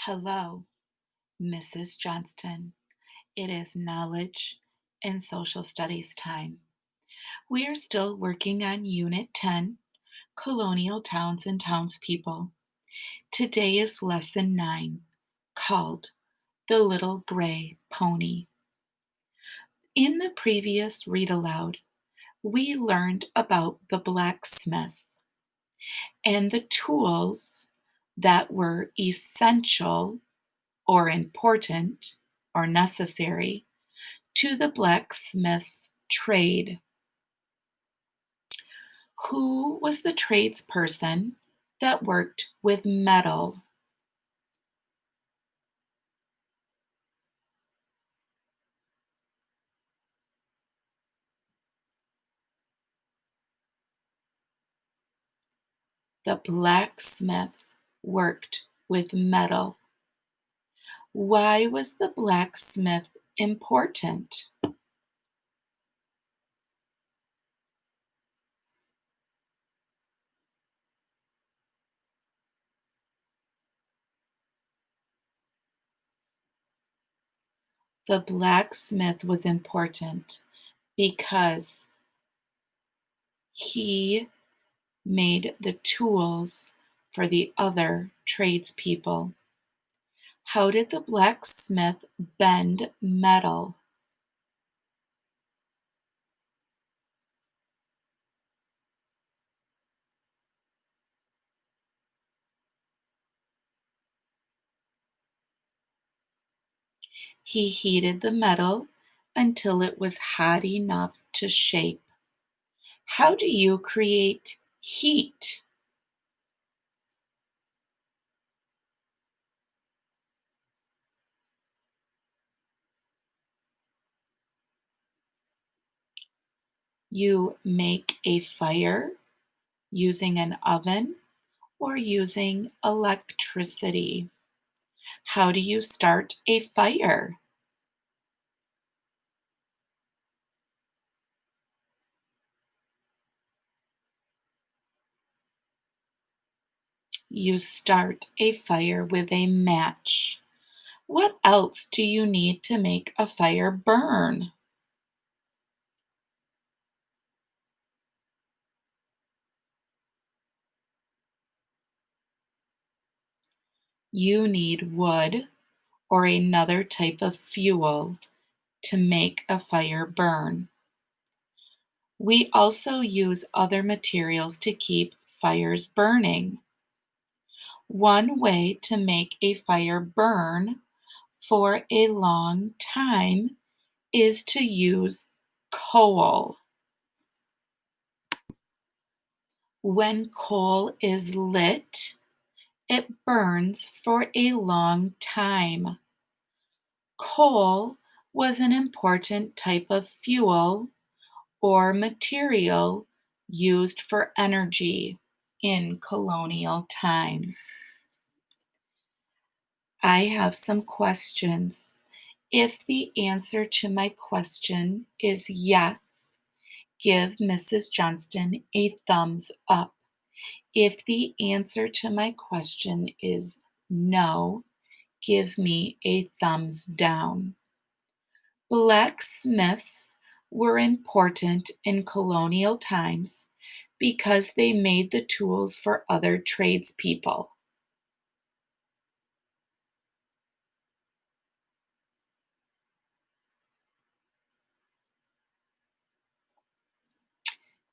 Hello, Mrs. Johnston. It is knowledge and social studies time. We are still working on Unit 10, Colonial Towns and Townspeople. Today is Lesson 9, called The Little Gray Pony. In the previous read aloud, we learned about the blacksmith and the tools that were essential or important or necessary to the blacksmith's trade. Who was the tradesperson that worked with metal? The blacksmith worked with metal. Why was the blacksmith important? The blacksmith was important because he made the tools for the other tradespeople. How did the blacksmith bend metal? He heated the metal until it was hot enough to shape. How do you create heat? You make a fire using an oven or using electricity. How do you start a fire? You start a fire with a match. What else do you need to make a fire burn? You need wood or another type of fuel to make a fire burn. We also use other materials to keep fires burning. One way to make a fire burn for a long time is to use coal. When coal is lit, it burns for a long time. Coal was an important type of fuel or material used for energy in colonial times. I have some questions. If the answer to my question is yes, give Mrs. Johnston a thumbs up. If the answer to my question is no, give me a thumbs down. Blacksmiths were important in colonial times because they made the tools for other tradespeople.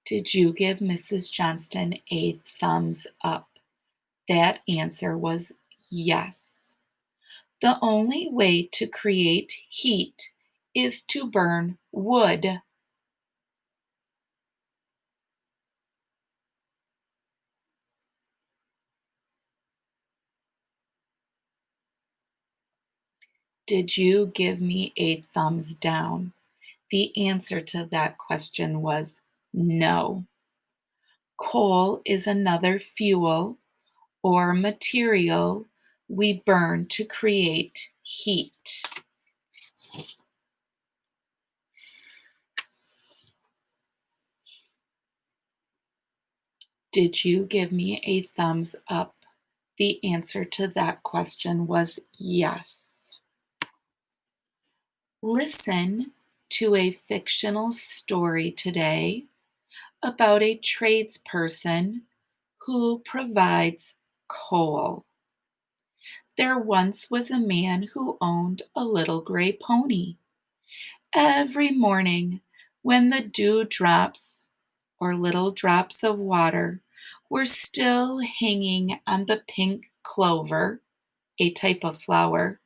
Did you give Mrs. Johnston a thumbs up? That answer was yes. The only way to create heat is to burn wood. Did you give me a thumbs down? The answer to that question was no. Coal is another fuel or material we burn to create heat. Did you give me a thumbs up? The answer to that question was yes. Listen to a fictional story today about a tradesperson who provides coal. There once was a man who owned a little gray pony. Every morning, when the dew drops or little drops of water were still hanging on the pink clover, a type of flower,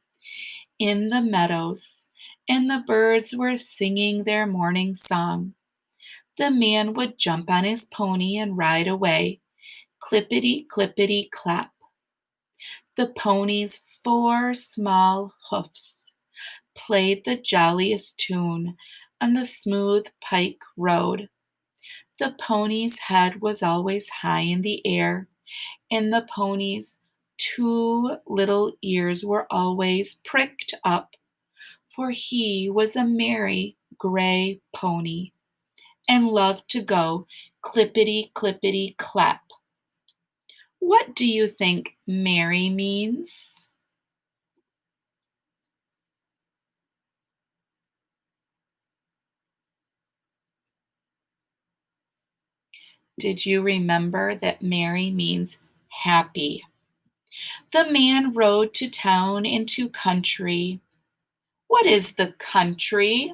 in the meadows, and the birds were singing their morning song, the man would jump on his pony and ride away, clippity clippity clap. The pony's four small hoofs played the jolliest tune on the smooth pike road. The pony's head was always high in the air, and the pony's two little ears were always pricked up, for he was a merry gray pony and loved to go clippity clippity clap. What do you think merry means? Did you remember that merry means happy? The man rode to town and to country. What is the country?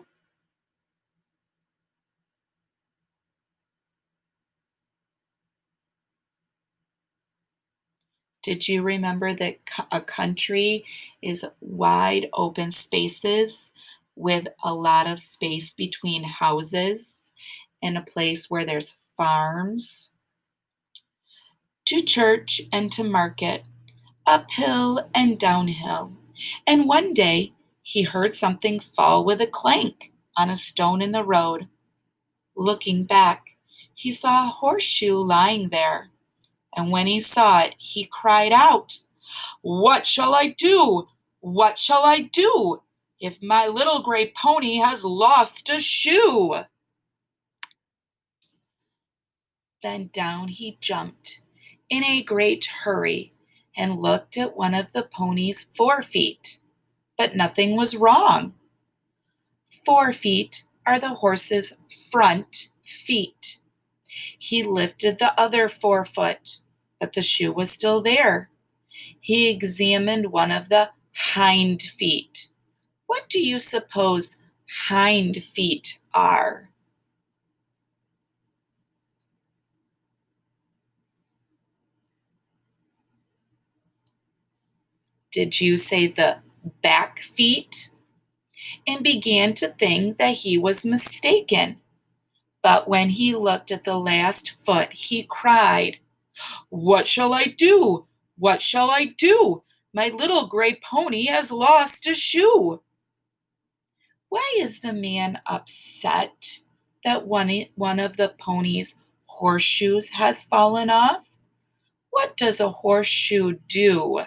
Did you remember that a country is wide open spaces with a lot of space between houses and a place where there's farms? To church and to market, uphill and downhill. And one day he heard something fall with a clank on a stone in the road. Looking back, he saw a horseshoe lying there. And when he saw it, he cried out, "What shall I do? What shall I do if my little gray pony has lost a shoe?" Then down he jumped in a great hurry and looked at one of the pony's forefeet, but nothing was wrong. Forefeet are the horse's front feet. He lifted the other forefoot, but the shoe was still there. He examined one of the hind feet. What do you suppose hind feet are? Did you say the back feet? And began to think that he was mistaken. But when he looked at the last foot, he cried, "What shall I do? What shall I do? My little gray pony has lost a shoe." Why is the man upset that one of the pony's horseshoes has fallen off? What does a horseshoe do?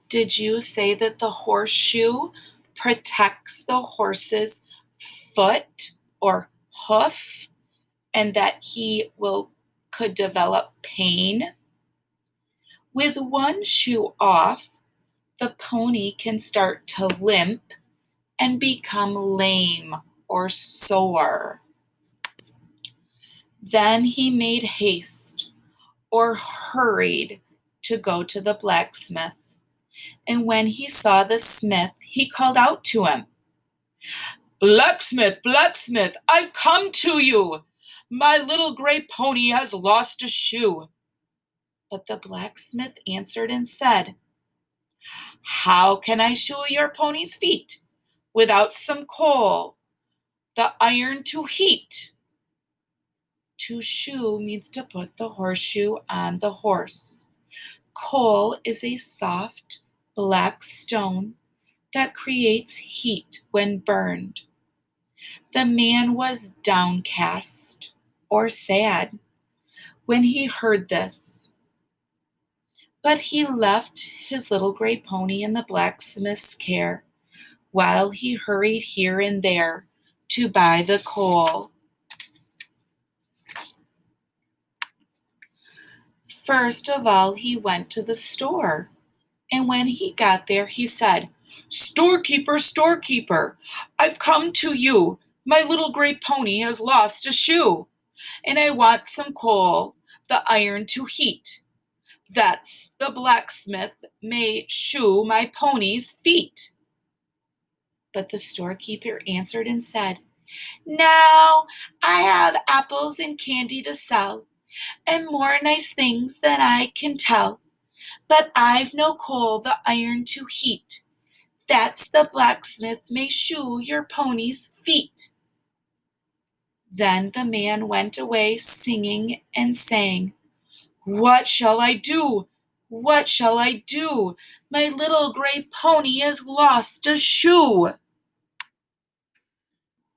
Did you say that the horseshoe protects the horse's foot or hoof and that he will could develop pain? With one shoe off, the pony can start to limp and become lame or sore. Then he made haste or hurried to go to the blacksmith. And when he saw the smith, he called out to him, "Blacksmith, blacksmith, I've come to you. My little gray pony has lost a shoe." But the blacksmith answered and said, "How can I shoe your pony's feet without some coal, the iron to heat?" To shoe means to put the horseshoe on the horse. Coal is a soft, black stone that creates heat when burned. The man was downcast or sad when he heard this, but he left his little gray pony in the blacksmith's care while he hurried here and there to buy the coal. First of all, he went to the store, and when he got there, he said, "Storekeeper, storekeeper, I've come to you. My little gray pony has lost a shoe, and I want some coal, the iron to heat, that the blacksmith may shoe my pony's feet." But the storekeeper answered and said, "Now I have apples and candy to sell, and more nice things than I can tell. But I've no coal, the iron to heat, that's the blacksmith may shoe your pony's feet." Then the man went away singing and saying, "What shall I do? What shall I do? My little gray pony has lost a shoe."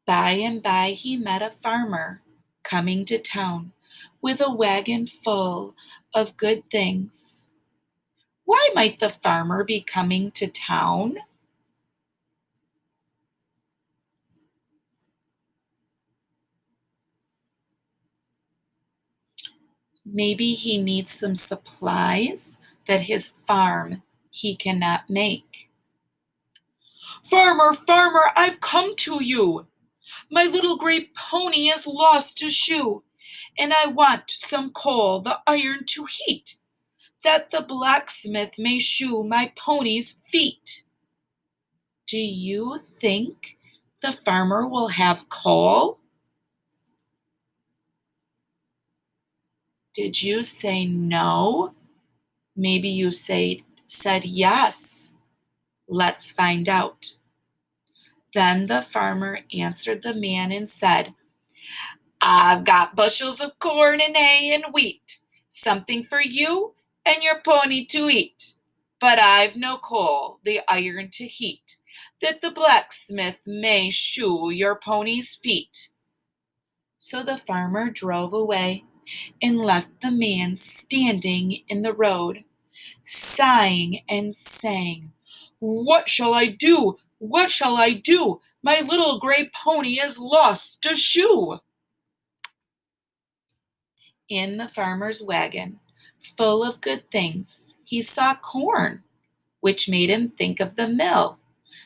By and by he met a farmer coming to town with a wagon full of good things. Why might the farmer be coming to town? Maybe he needs some supplies that his farm he cannot make. "Farmer, farmer, I've come to you. My little gray pony has lost a shoe, and I want some coal, the iron to heat, that the blacksmith may shoe my pony's feet." Do you think the farmer will have coal? Did you say no? Maybe you said yes. Let's find out. Then the farmer answered the man and said, "I've got bushels of corn and hay and wheat, something for you and your pony to eat. But I've no coal, the iron to heat, that the blacksmith may shoe your pony's feet." So the farmer drove away and left the man standing in the road, sighing and saying, "What shall I do? What shall I do? My little gray pony has lost a shoe." In the farmer's wagon, full of good things, he saw corn, which made him think of the mill.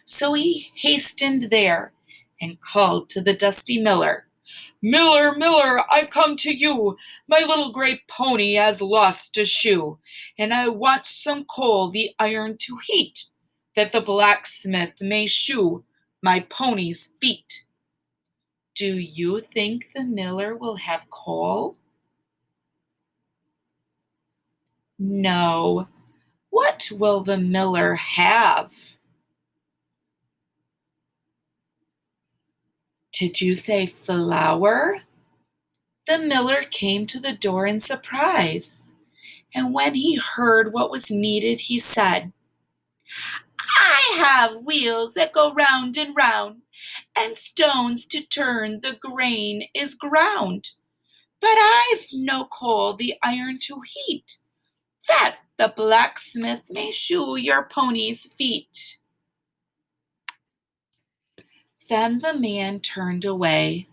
So he hastened there and called to the dusty miller, "Miller, miller, I've come to you. My little gray pony has lost a shoe, and I want some coal, the iron to heat, that the blacksmith may shoe my pony's feet." Do you think the miller will have coal? No. What will the miller have? Did you say flour? The miller came to the door in surprise, and when he heard what was needed, he said, "I have wheels that go round and round, and stones to turn the grain is ground. But I've no coal, the iron to heat, that the blacksmith may shoe your pony's feet." Then the man turned away,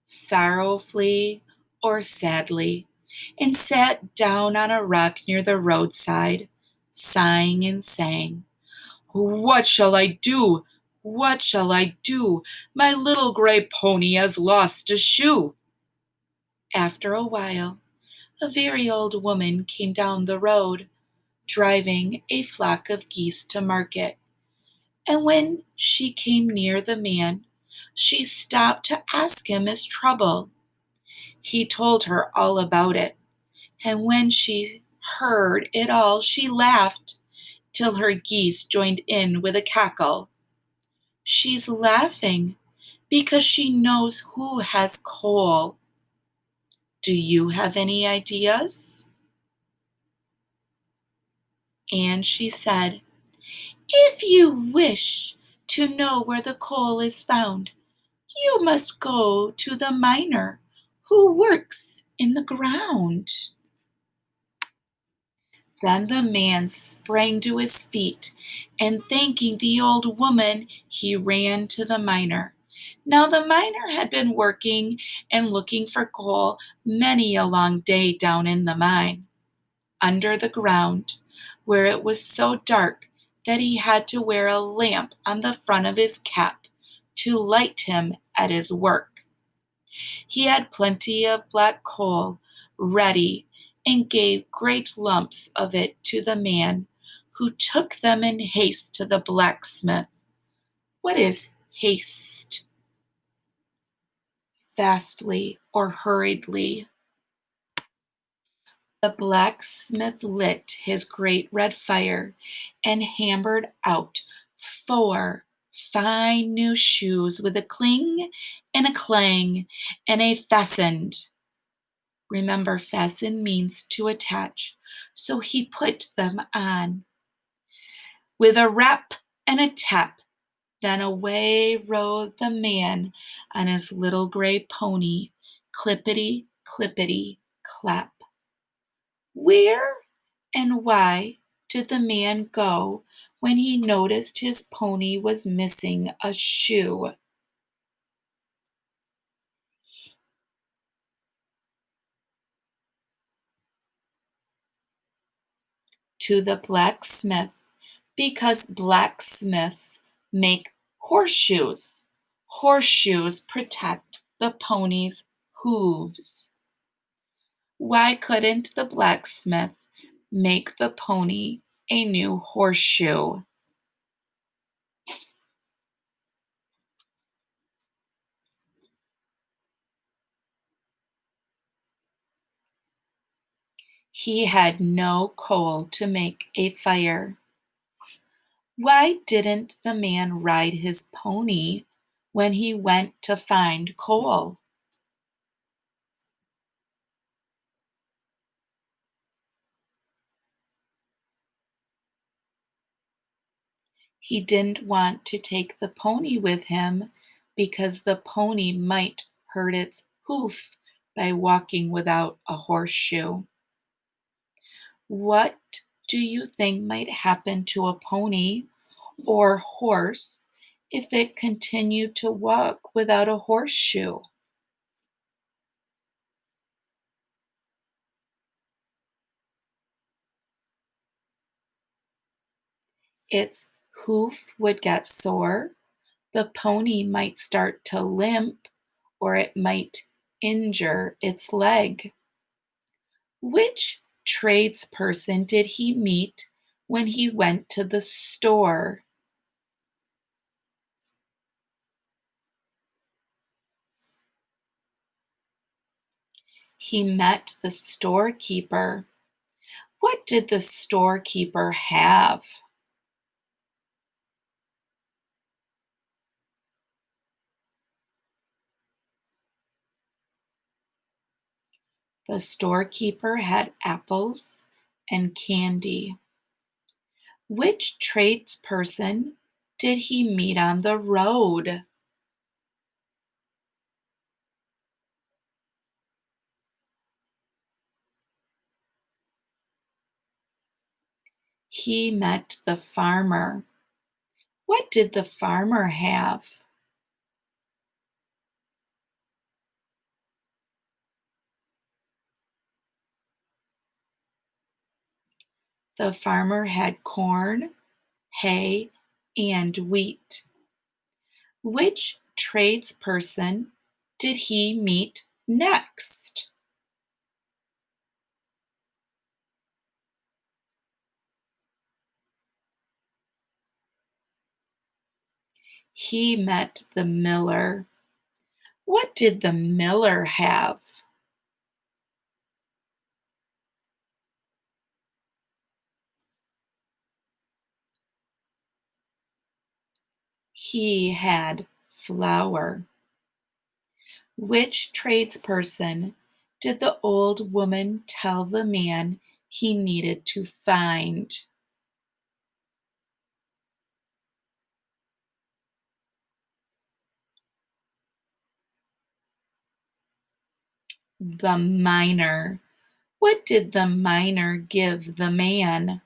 sorrowfully or sadly, and sat down on a rock near the roadside, sighing and saying, "What shall I do? What shall I do? My little gray pony has lost a shoe." After a while, a very old woman came down the road, driving a flock of geese to market. And when she came near the man, she stopped to ask him his trouble. He told her all about it, and when she heard it all, she laughed till her geese joined in with a cackle. She's laughing because she knows who has coal. Do you have any ideas? And she said, "If you wish to know where the coal is found, you must go to the miner who works in the ground." Then the man sprang to his feet, and thanking the old woman, he ran to the miner. Now the miner had been working and looking for coal many a long day down in the mine, under the ground, where it was so dark that he had to wear a lamp on the front of his cap to light him at his work. He had plenty of black coal ready and gave great lumps of it to the man, who took them in haste to the blacksmith. What is haste? Fastly or hurriedly. The blacksmith lit his great red fire and hammered out 4 fine new shoes with a cling and a clang and a fastened. Remember, fasten means to attach. So he put them on with a rap and a tap. Then away rode the man on his little gray pony, clippity, clippity, clap. Where and why did the man go when he noticed his pony was missing a shoe? To the blacksmith, because blacksmiths make horseshoes. Horseshoes protect the pony's hooves. Why couldn't the blacksmith make the pony a new horseshoe? He had no coal to make a fire. Why didn't the man ride his pony when he went to find coal? He didn't want to take the pony with him because the pony might hurt its hoof by walking without a horseshoe. What do you think might happen to a pony or horse if it continued to walk without a horseshoe? Its hoof would get sore, the pony might start to limp, or it might injure its leg. Which tradesperson did he meet when he went to the store? He met the storekeeper. What did the storekeeper have? The storekeeper had apples and candy. Which tradesperson did he meet on the road? He met the farmer. What did the farmer have? The farmer had corn, hay, and wheat. Which tradesperson did he meet next? He met the miller. What did the miller have? He had flour. Which tradesperson did the old woman tell the man he needed to find? The miner. What did the miner give the man?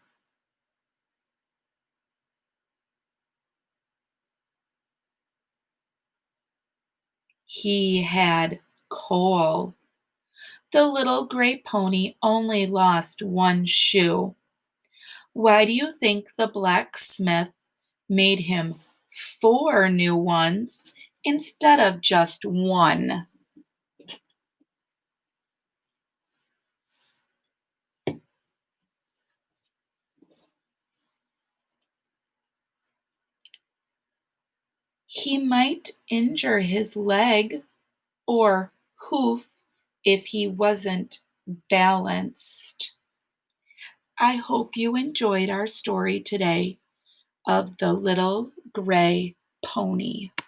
He had coal. The little gray pony only lost one shoe. Why do you think the blacksmith made him four new ones instead of just one? He might injure his leg or hoof if he wasn't balanced. I hope you enjoyed our story today of the little gray pony.